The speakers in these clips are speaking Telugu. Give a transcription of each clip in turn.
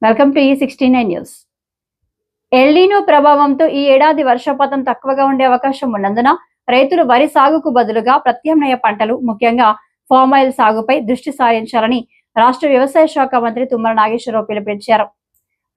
Welcome to E69 news. El Niño ప్రభావంతో ఈ ఏడాది వర్షపాతం తక్కువగా ఉండే అవకాశం ఉన్నందున రైతులు వరి సాగుకు బదులుగా ప్రత్యామ్నాయ పంటలు ముఖ్యంగా ఫామ్ ఆయిల్ సాగుపై దృష్టి సారించాలని రాష్ట్ర వ్యవసాయ శాఖ మంత్రి తుమ్మల నాగేశ్వరరావు పిలుపునిచ్చారు.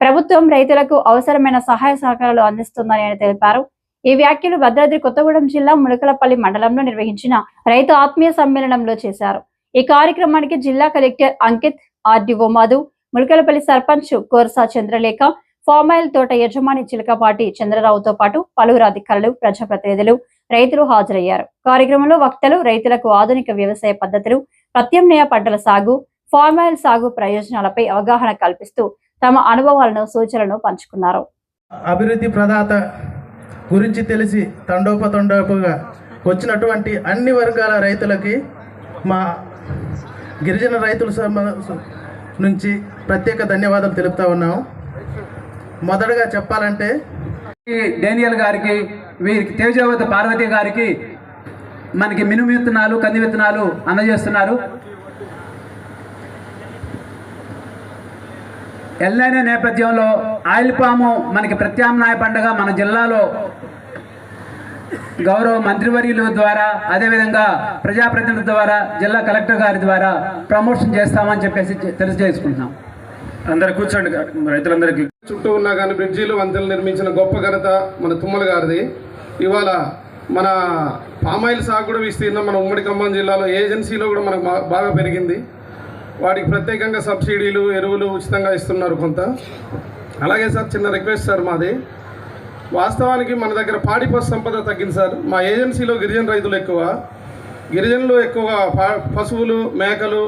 ప్రభుత్వం రైతులకు అవసరమైన సహాయ సహకారాలు అందిస్తుందని ఆయన తెలిపారు. ఈ వ్యాఖ్యలు భద్రాద్రి కొత్తగూడెం జిల్లా ములకలపల్లి మండలంలో నిర్వహించిన రైతు ఆత్మీయ సమ్మేళనంలో చేశారు. ఈ కార్యక్రమానికి జిల్లా collector Ankit, RDO Madhu, Mulakalapalli sarpanch Korsa Chandralekha, palm oil తోట యజమాని చిలకపాటి చంద్రరావుతో పాటు పలువురు అధికారులు, ప్రజాప్రతినిధులు, రైతులు హాజరయ్యారు. కార్యక్రమంలో వక్తలు రైతులకు ఆధునిక వ్యవసాయ పద్ధతులు, ప్రత్యామ్నాయ పంటల సాగు, ఫామ్ ఆయిల్ సాగు ప్రయోజనాలపై అవగాహన కల్పిస్తూ తమ అనుభవాలను, సూచనలను పంచుకున్నారు. అభివృద్ధి ప్రదాత గురించి తెలిసి తండోపతండోపుగా వచ్చినటువంటి అన్ని వర్గాల రైతులకి మా గిరిజన రైతుల నుంచి ప్రత్యేక ధన్యవాదాలు తెలుపుతా ఉన్నాము. మొదటగా చెప్పాలంటే డేనియల్ గారికి, వీరికి తేజవతి పార్వతి గారికి మనకి మినుము విత్తనాలు, కంది విత్తనాలు అందజేస్తున్నారు. ఎల్నైనా నేపథ్యంలో ఆయిల్ పాము మనకి ప్రత్యామ్నాయ పండుగ మన జిల్లాలో గౌరవ మంత్రివర్యుల ద్వారా, అదేవిధంగా ప్రజాప్రతినిధుల ద్వారా, జిల్లా కలెక్టర్ గారి ద్వారా ప్రమోషన్ చేస్తామని చెప్పేసి తెలియజేసుకుంటున్నాం. అందరు కూర్చోండి. రైతులందరికీ చుట్టూ ఉన్నా కానీ బ్రిడ్జీలు, వంతెనలు నిర్మించిన గొప్ప ఘనత మన తుమ్మల గారిది. ఇవాళ మన పామాయిల్ సాగు కూడా విస్తీర్ణం మన ఉమ్మడి ఖమ్మం జిల్లాలో ఏజెన్సీలో కూడా మనకు బాగా పెరిగింది. వాటికి ప్రత్యేకంగా సబ్సిడీలు, ఎరువులు ఉచితంగా ఇస్తున్నారు కొంత. అలాగే సార్, చిన్న రిక్వెస్ట్ సార్ మాది. వాస్తవానికి మన దగ్గర పాడి పశు సంపద తగ్గింది సార్. మా ఏజెన్సీలో గిరిజన రైతులు ఎక్కువ, గిరిజనులు ఎక్కువగా పశువులు, మేకలు,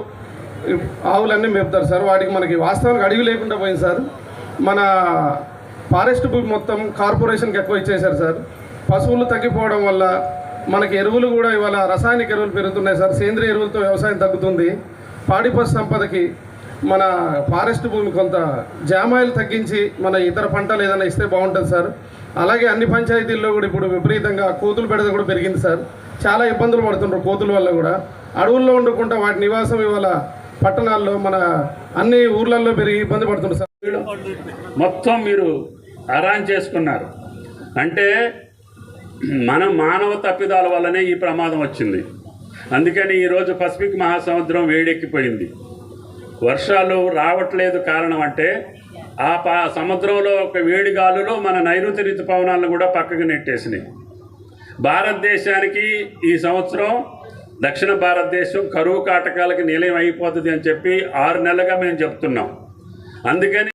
ఆవులన్నీ మేపుతారు సార్. వాటికి మనకి వాస్తవానికి అడవి లేకుండా పోయింది సార్. మన ఫారెస్ట్ భూమి మొత్తం కార్పొరేషన్కి ఎక్కువ ఇచ్చేశారు సార్. పశువులు తగ్గిపోవడం వల్ల మనకి ఎరువులు కూడా ఇవాళ రసాయనిక ఎరువులు పెరుగుతున్నాయి సార్. సేంద్రియ ఎరువులతో వ్యవసాయం తగ్గుతుంది. పాడి పశు సంపదకి మన ఫారెస్ట్ భూమి కొంత జామాయిలు తగ్గించి మన ఇతర పంటలు ఏదైనా ఇస్తే బాగుంటుంది సార్. అలాగే అన్ని పంచాయతీల్లో కూడా ఇప్పుడు విపరీతంగా కోతులు బెడద కూడా పెరిగింది సార్. చాలా ఇబ్బందులు పడుతుంటారు కోతుల వల్ల కూడా. అడవుల్లో ఉండకుండా వాటి నివాసం ఇవాళ పట్టణాల్లో మన అన్ని ఊర్లలో పెరిగి ఇబ్బంది పడుతున్నారు సార్. మొత్తం మీరు అరాన్ చేసుకున్నారు అంటే మన మానవ తప్పిదాల వల్లనే ఈ ప్రమాదం వచ్చింది. అందుకని ఈరోజు పసిఫిక్ మహాసముద్రం వేడెక్కిపోయింది. వర్షాలు రావట్లేదు. కారణం అంటే ఆ సముద్రంలో ఒక వేడి గాలులో మన నైరుతి ఋతుపవనాలను కూడా పక్కకు నెట్టేసినాయి. భారతదేశానికి ఈ సంవత్సరం దక్షిణ భారతదేశం కరువు కాటకాలకి నిలయం అయిపోతుంది అని చెప్పి 6 నెలలుగా మేము చెప్తున్నాం. అందుకని